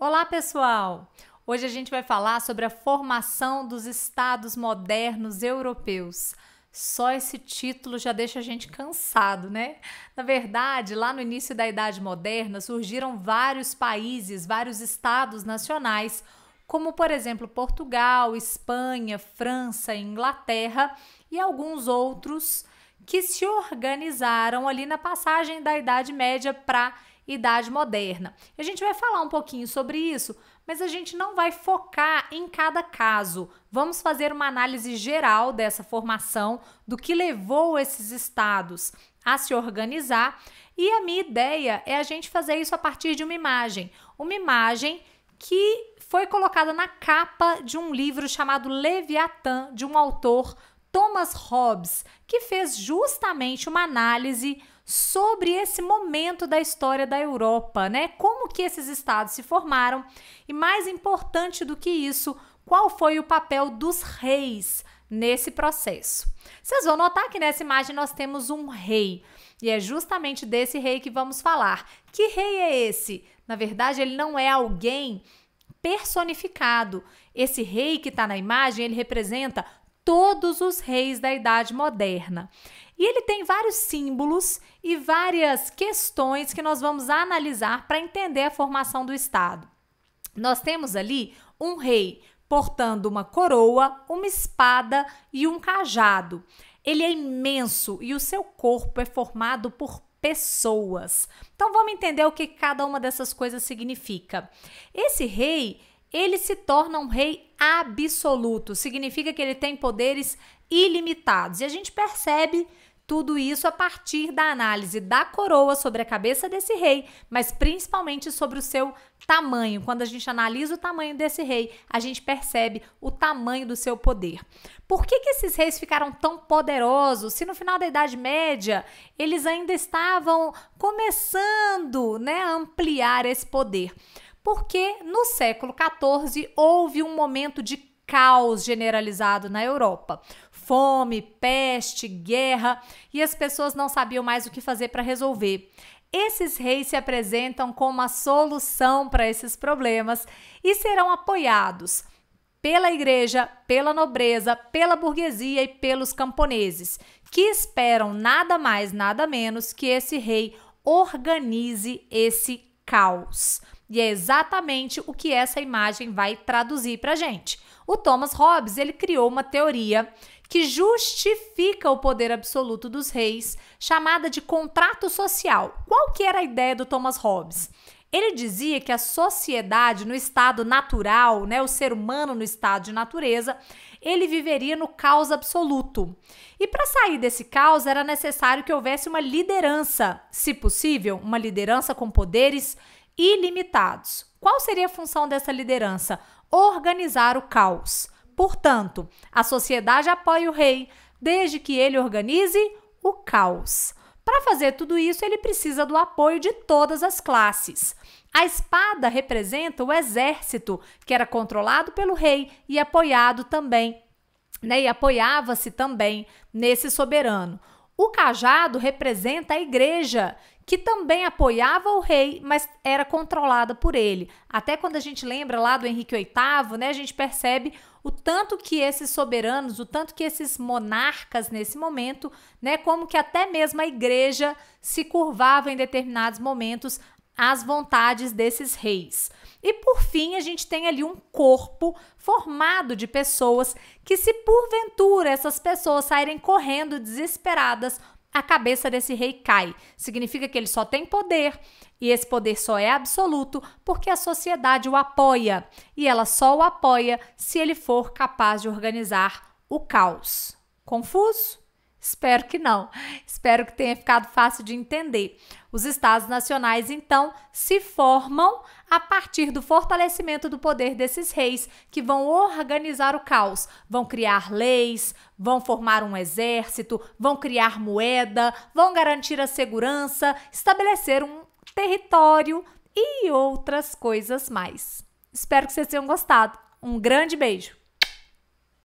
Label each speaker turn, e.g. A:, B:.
A: Olá, pessoal! Hoje a gente vai falar sobre a formação dos estados modernos europeus. Só esse título já deixa a gente cansado, né? Na verdade, lá no início da Idade Moderna surgiram vários países, vários estados nacionais, como por exemplo Portugal, Espanha, França, Inglaterra e alguns outros que se organizaram ali na passagem da Idade Média para Idade Moderna. A gente vai falar um pouquinho sobre isso, mas a gente não vai focar em cada caso. Vamos fazer uma análise geral dessa formação, do que levou esses estados a se organizar, e a minha ideia é a gente fazer isso a partir de uma imagem que foi colocada na capa de um livro chamado Leviatã, de um autor, Thomas Hobbes, que fez justamente uma análise sobre esse momento da história da Europa, né? Como que esses estados se formaram e, mais importante do que isso, qual foi o papel dos reis nesse processo. Vocês vão notar que nessa imagem nós temos um rei e é justamente desse rei que vamos falar. Que rei é esse? Na verdade, ele não é alguém personificado. Esse rei que está na imagem, ele representa todos os reis da Idade Moderna. E ele tem vários símbolos e várias questões que nós vamos analisar para entender a formação do Estado. Nós temos ali um rei portando uma coroa, uma espada e um cajado. Ele é imenso e o seu corpo é formado por pessoas. Então vamos entender o que cada uma dessas coisas significa. Esse rei, ele se torna um rei absoluto, significa que ele tem poderes ilimitados. E a gente percebe tudo isso a partir da análise da coroa sobre a cabeça desse rei, mas principalmente sobre o seu tamanho. Quando a gente analisa o tamanho desse rei, a gente percebe o tamanho do seu poder. Por que esses reis ficaram tão poderosos se no final da Idade Média eles ainda estavam começando, a ampliar esse poder? Porque no século XIV houve um momento de caos generalizado na Europa. Fome, peste, guerra, e as pessoas não sabiam mais o que fazer para resolver. Esses reis se apresentam como a solução para esses problemas e serão apoiados pela igreja, pela nobreza, pela burguesia e pelos camponeses, que esperam nada mais, nada menos que esse rei organize esse caos. E é exatamente o que essa imagem vai traduzir para a gente. O Thomas Hobbes, ele criou uma teoria que justifica o poder absoluto dos reis, chamada de contrato social. Qual que era a ideia do Thomas Hobbes? Ele dizia que a sociedade no estado natural, o ser humano no estado de natureza, ele viveria no caos absoluto. E para sair desse caos era necessário que houvesse uma liderança, se possível, uma liderança com poderes ilimitados. Qual seria a função dessa liderança? Organizar o caos. Portanto, a sociedade apoia o rei, desde que ele organize o caos. Para fazer tudo isso, ele precisa do apoio de todas as classes. A espada representa o exército, que era controlado pelo rei e apoiado também, e apoiava-se também nesse soberano. O cajado representa a igreja, que também apoiava o rei, mas era controlada por ele. Até quando a gente lembra lá do Henrique VIII, a gente percebe o tanto que esses soberanos, o tanto que esses monarcas nesse momento, como que até mesmo a igreja se curvava em determinados momentos às vontades desses reis. E por fim, a gente tem ali um corpo formado de pessoas que, se porventura essas pessoas saírem correndo desesperadas, a cabeça desse rei cai. Significa que ele só tem poder e esse poder só é absoluto porque a sociedade o apoia. E ela só o apoia se ele for capaz de organizar o caos. Confuso? Espero que não. Espero que tenha ficado fácil de entender. Os estados nacionais, então, se formam a partir do fortalecimento do poder desses reis, que vão organizar o caos, vão criar leis, vão formar um exército, vão criar moeda, vão garantir a segurança, estabelecer um território e outras coisas mais. Espero que vocês tenham gostado. Um grande beijo!